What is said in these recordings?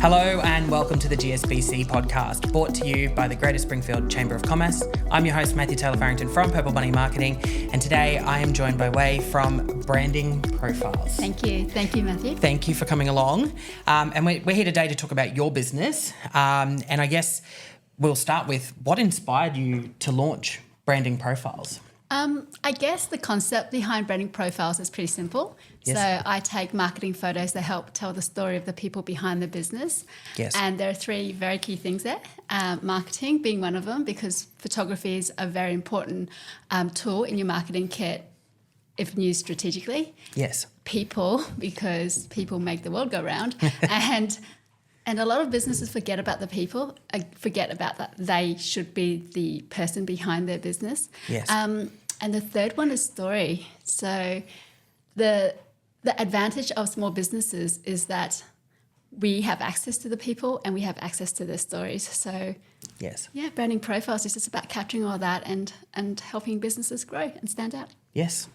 Hello and welcome to the GSBC podcast, brought to you by the Greater Springfield Chamber of Commerce. I'm your host, Matthew Taylor-Farrington from Purple Bunny Marketing, and today I am joined by Wei from Branding Profiles. Thank you, Matthew. Thank you for coming along. And we're here today to talk about your business. And I guess we'll start with what inspired you to launch Branding Profiles? I guess the concept behind Branding Profiles is pretty simple. Yes. So I take marketing photos that help tell the story of the people behind the business. Yes. And there are three very key things there. Marketing being one of them, because photography is a very important tool in your marketing kit if used strategically. Yes. People, because people make the world go round. And a lot of businesses forget about the people, forget about that they should be the person behind their business. Yes. And the third one is story. So the advantage of small businesses is that we have access to the people and we have access to their stories. So Yes. yeah, Branding Profiles is just about capturing all that and helping businesses grow and stand out. Yes.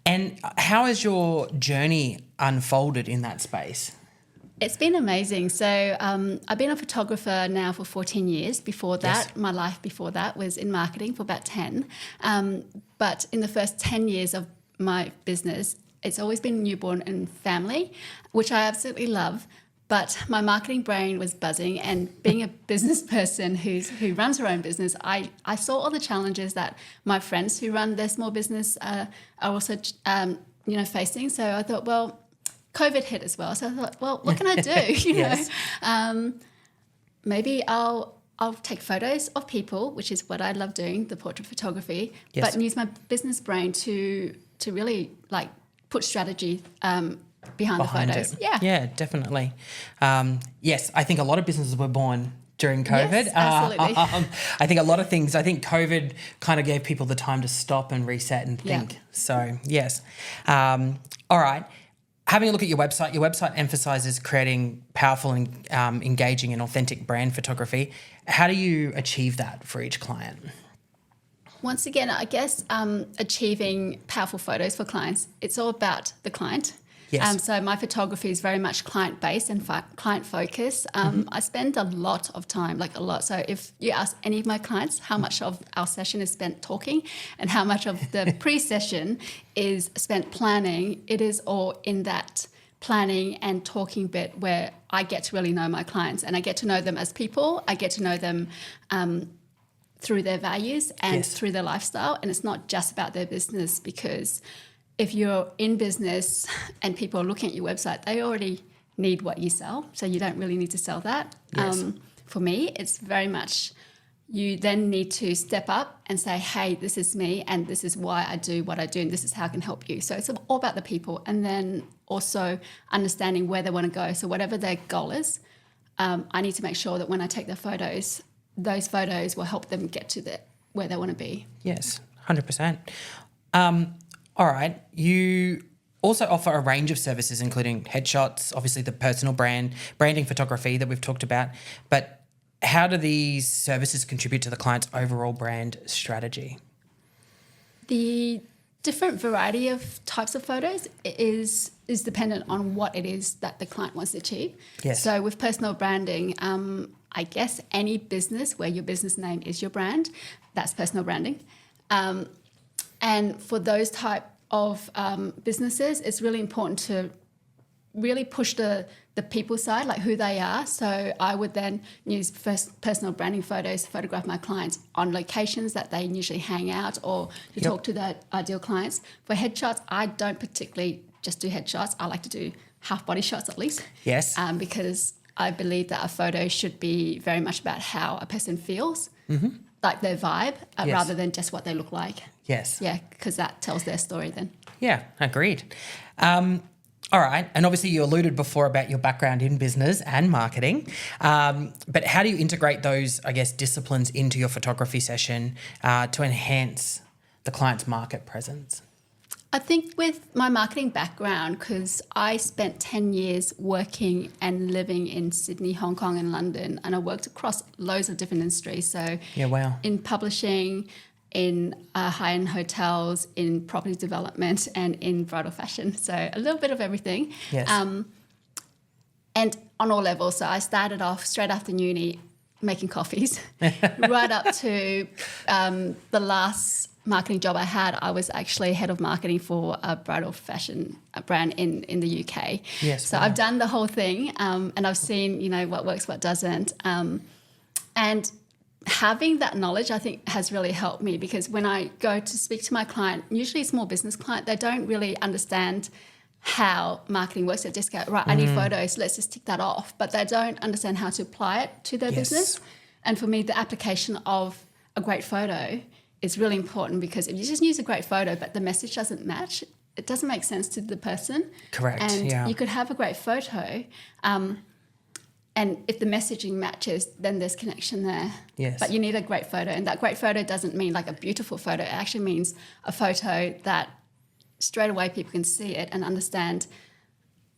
And how has your journey unfolded in that space? It's been amazing. So I've been a photographer now for 14 years. Before that, Yes. my life before that was in marketing for about 10. But in the first 10 years of my business, it's always been newborn and family, which I absolutely love. But my marketing brain was buzzing, and being a business person who runs her own business, I saw all the challenges that my friends who run their small business are also facing. So I thought, well, COVID hit as well. So I thought, well, what can I do? Yes. Maybe I'll take photos of people, which is what I love doing, the portrait photography, Yes. but use my business brain to really like put strategy behind the photos. it. Yeah. Yeah, definitely. Yes, I think a lot of businesses were born during COVID. Yes, absolutely. I think a lot of things, I think COVID kind of gave people the time to stop and reset and think. Yeah. So, yes. All right. Having a look at your website emphasises creating powerful and engaging and authentic brand photography. How do you achieve that for each client? Once again, I guess achieving powerful photos for clients, it's all about the client. Yes. So my photography is very much client-based and client-focused. I spend a lot of time, like a lot. So if you ask any of my clients how much of our session is spent talking and how much of the pre-session is spent planning, it is all in that planning and talking bit where I get to really know my clients, and I get to know them as people. I get to know them through their values and Yes. through their lifestyle. And it's not just about their business, because if you're in business and people are looking at your website, they already need what you sell. So you don't really need to sell that. Yes. For me, it's very much you then need to step up and say, hey, this is me and this is why I do what I do and this is how I can help you. So it's all about the people, and then also understanding where they want to go. So whatever their goal is, I need to make sure that when I take their photos, those photos will help them get to where they want to be. Yes, 100%. All right. You also offer a range of services, including headshots, obviously the personal branding photography that we've talked about. But how do these services contribute to the client's overall brand strategy? The different variety of types of photos is dependent on what it is that the client wants to achieve. Yes. So with personal branding, I guess any business where your business name is your brand, that's personal branding. And for those type of businesses, it's really important to really push the people side, like who they are. So I would then use personal branding photos to photograph my clients on locations that they usually hang out, or to talk to their ideal clients. For headshots, I don't particularly just do headshots. I like to do half body shots at least. Yes. Because I believe that a photo should be very much about how a person feels, like their vibe, Yes. rather than just what they look like. Yes. Yeah, because that tells their story then. Yeah, agreed. All right. And obviously you alluded before about your background in business and marketing. But how do you integrate those, I guess, disciplines into your photography session to enhance the client's market presence? I think with my marketing background, because I spent 10 years working and living in Sydney, Hong Kong and London, and I worked across loads of different industries. So Yeah, wow. in publishing, in high-end hotels, in property development and in bridal fashion. So a little bit of everything. Yes. And on all levels. So I started off straight after uni making coffees, right up to the last marketing job I had. I was actually head of marketing for a bridal fashion brand in the UK. Yes. So Wow. I've done the whole thing, and I've seen, what works, what doesn't. And having that knowledge, I think, has really helped me, because when I go to speak to my client, usually a small business client, they don't really understand how marketing works. They just go, right, I need photos, let's just tick that off. But they don't understand how to apply it to their business. And for me, the application of a great photo is really important, because if you just use a great photo but the message doesn't match, it doesn't make sense to the person. Correct. And you could have a great photo, and if the messaging matches, then there's connection there. Yes. But you need a great photo, and that great photo doesn't mean like a beautiful photo. It actually means a photo that straight away people can see it and understand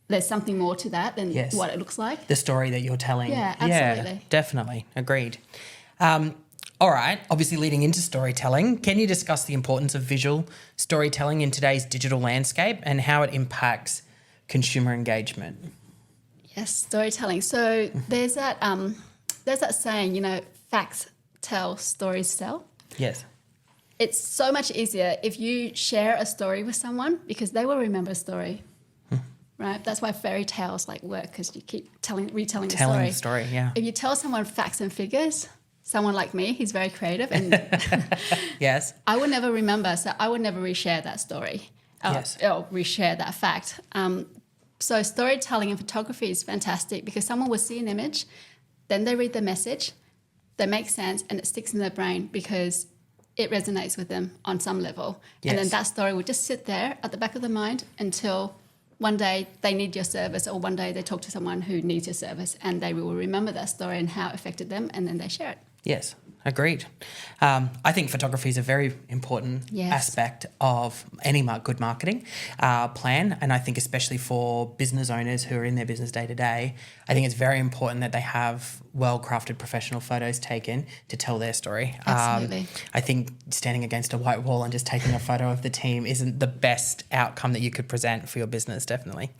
there's something more to that than what it looks like. The story that you're telling. Yeah, absolutely. Yeah, definitely. Agreed. All right. Obviously, leading into storytelling, can you discuss the importance of visual storytelling in today's digital landscape and how it impacts consumer engagement? Yes, storytelling. So there's that saying, facts tell, stories sell. Yes. It's so much easier if you share a story with someone, because they will remember a story, right? That's why fairy tales work, because you keep retelling the story. Yeah. If you tell someone facts and figures, someone like me, he's very creative, and Yes. I would never remember, so I would never reshare that story or reshare that fact. So storytelling in photography is fantastic, because someone will see an image, then they read the message, they make sense, and it sticks in their brain because it resonates with them on some level. Yes. And then that story will just sit there at the back of the mind until one day they need your service, or one day they talk to someone who needs your service, and they will remember that story and how it affected them, and then they share it. Yes, agreed. I think photography is a very important aspect of any good marketing plan, and I think especially for business owners who are in their business day to day, I think it's very important that they have well-crafted professional photos taken to tell their story. Absolutely. I think standing against a white wall and just taking a photo of the team isn't the best outcome that you could present for your business, definitely.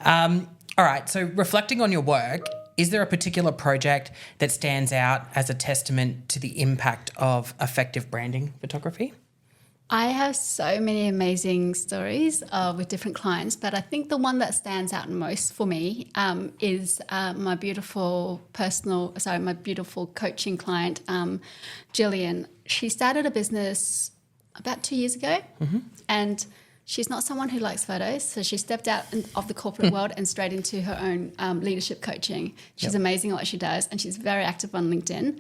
All right, so reflecting on your work, is there a particular project that stands out as a testament to the impact of effective branding photography? I have so many amazing stories with different clients, but I think the one that stands out most for me is my beautiful coaching client, Jillian. She started a business about 2 years ago, and she's not someone who likes photos, so she stepped out of the corporate world and straight into her own leadership coaching. She's amazing at what she does, and she's very active on LinkedIn.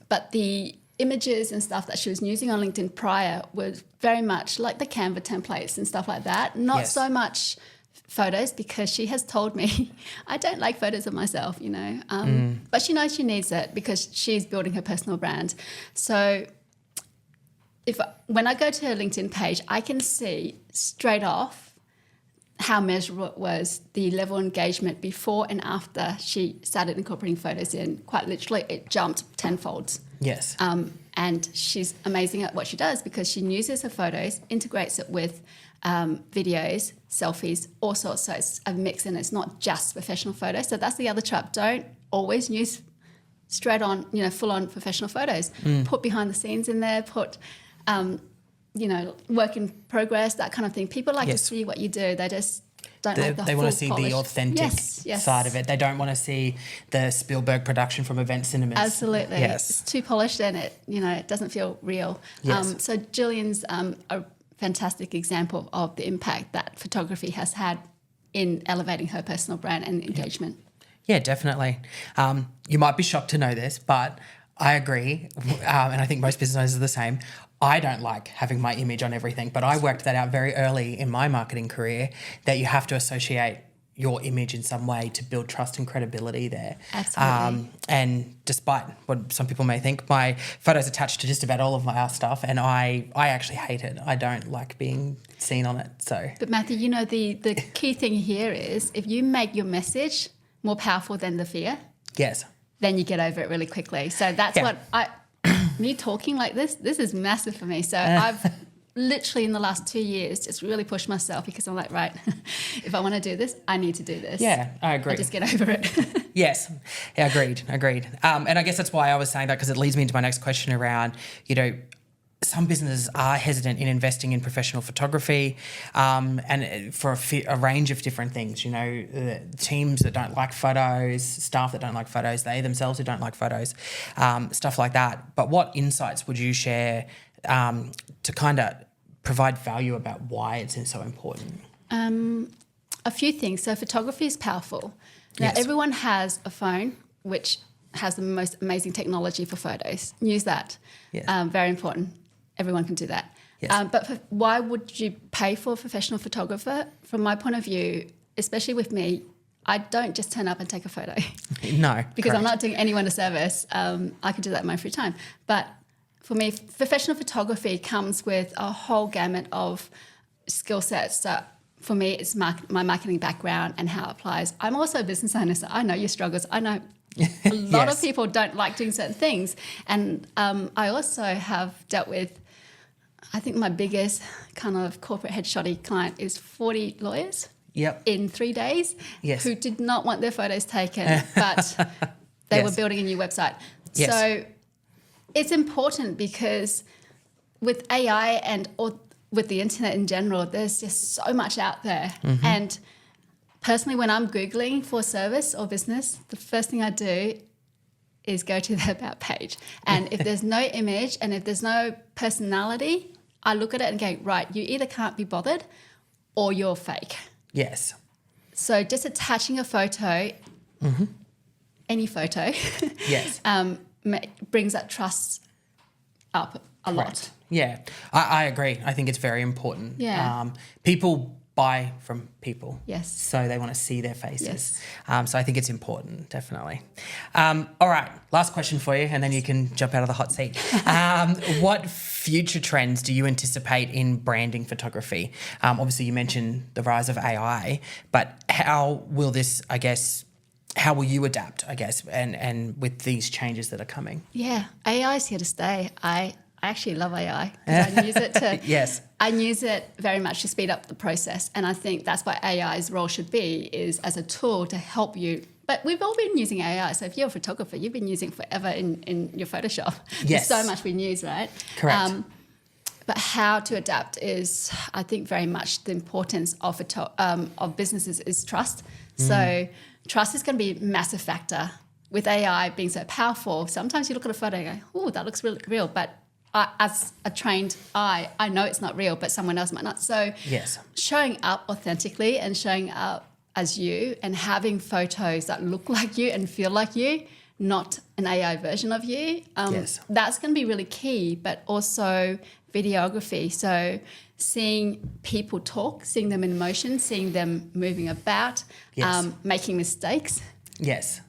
But the images and stuff that she was using on LinkedIn prior was very much like the Canva templates and stuff like that. Not so much photos, because she has told me I don't like photos of myself, but she knows she needs it because she's building her personal brand. So when I go to her LinkedIn page, I can see straight off how measurable it was, the level of engagement before and after she started incorporating photos in. Quite literally, it jumped tenfold. Yes. And she's amazing at what she does, because she uses her photos, integrates it with videos, selfies, all sorts. So it's a mix, and it's not just professional photos. So that's the other trap. Don't always use straight on, full on professional photos. Put behind the scenes in there, put work in progress, that kind of thing. People like to see what you do. They just don't like the They want to see polished. the authentic side of it. They don't want to see the Spielberg production from Event Cinemas. Absolutely. Yes. It's too polished, and it doesn't feel real. Yes. So Jillian's a fantastic example of the impact that photography has had in elevating her personal brand and engagement. Yeah, definitely. You might be shocked to know this, but I agree, and I think most business owners are the same. I don't like having my image on everything, but I worked that out very early in my marketing career, that you have to associate your image in some way to build trust and credibility there. Absolutely. And despite what some people may think, my photo's attached to just about all of our stuff, and I actually hate it. I don't like being seen on it. So, But Matthew, the key thing here is, if you make your message more powerful than the fear, yes, then you get over it really quickly. So that's what me talking like this is massive for me. So literally in the last 2 years just really pushed myself because I'm like, right, if I want to do this, I need to do this. Yeah, I agree. I just get over it. Yes, yeah, agreed. And I guess that's why I was saying that, because it leads me into my next question around, some businesses are hesitant in investing in professional photography, and for a range of different things. Teams that don't like photos, staff that don't like photos, they themselves who don't like photos, stuff like that. But what insights would you share to kind of provide value about why it's so important? A few things. So photography is powerful. Now, everyone has a phone which has the most amazing technology for photos. Use that. Yes. Very important. Everyone can do that. Yes. But why would you pay for a professional photographer? From my point of view, especially with me, I don't just turn up and take a photo. No. Because correct. I'm not doing anyone a service. I can do that in my free time. But for me, professional photography comes with a whole gamut of skill sets that, for me, it's my marketing background and how it applies. I'm also a business owner, so I know your struggles. I know a lot of people don't like doing certain things. And I also have dealt with, I think my biggest kind of corporate headshotty client is 40 lawyers in 3 days who did not want their photos taken, but they were building a new website. Yes. So it's important because with AI or with the internet in general, there's just so much out there. Mm-hmm. And personally, when I'm Googling for service or business, the first thing I do is go to the About page. And if there's no image and if there's no personality, I look at it and go, right, you either can't be bothered or you're fake. Yes. So just attaching a photo, any photo, brings that trust up a lot. Yeah, I agree. I think it's very important. Yeah. People buy from people. Yes. So they want to see their faces. Yes. So I think it's important, definitely. All right, last question for you, and then you can jump out of the hot seat. What future trends do you anticipate in branding photography? Obviously, you mentioned the rise of AI, but how will this, how will you adapt, and with these changes that are coming? Yeah, AI is here to stay. I actually love AI because I use it to I use it very much to speed up the process, and I think that's what AI's role should be, is as a tool to help you. But we've all been using AI, so if you're a photographer, you've been using it forever in your Photoshop. Yes. There's so much we use, right? Correct. But how to adapt is, I think, very much the importance of businesses is trust. So trust is going to be a massive factor. With AI being so powerful, sometimes you look at a photo and go, oh, that looks really real, but as a trained eye, I know it's not real, but someone else might not. So showing up authentically and showing up as you and having photos that look like you and feel like you, not an AI version of you, that's going to be really key, but also videography. So seeing people talk, seeing them in motion, seeing them moving about, making mistakes. Yes.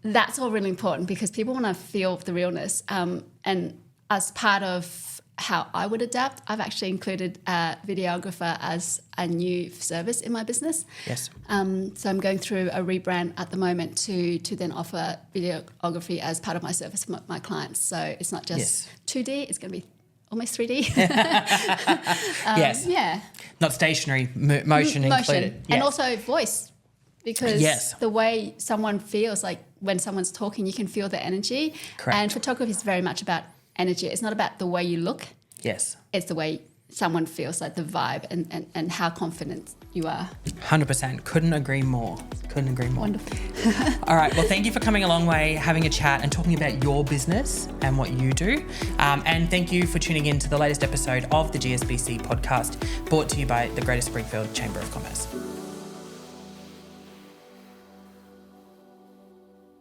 That's all really important because people want to feel the realness. And as part of how I would adapt, I've actually included a videographer as a new service in my business. Yes. So I'm going through a rebrand at the moment to then offer videography as part of my service for my clients. So it's not just 2D, it's going to be almost 3D. Yes. Yeah. Not stationary, motion included. Yes. And also voice. Because the way someone feels, like when someone's talking, you can feel the energy. Correct. And photography is very much about energy. It's not about the way you look. Yes. It's the way someone feels, like the vibe and how confident you are. 100%. Couldn't agree more. Wonderful. All right. Well, thank you for coming a long way, having a chat and talking about your business and what you do. And thank you for tuning in to the latest episode of the GSBC podcast, brought to you by the Greater Springfield Chamber of Commerce.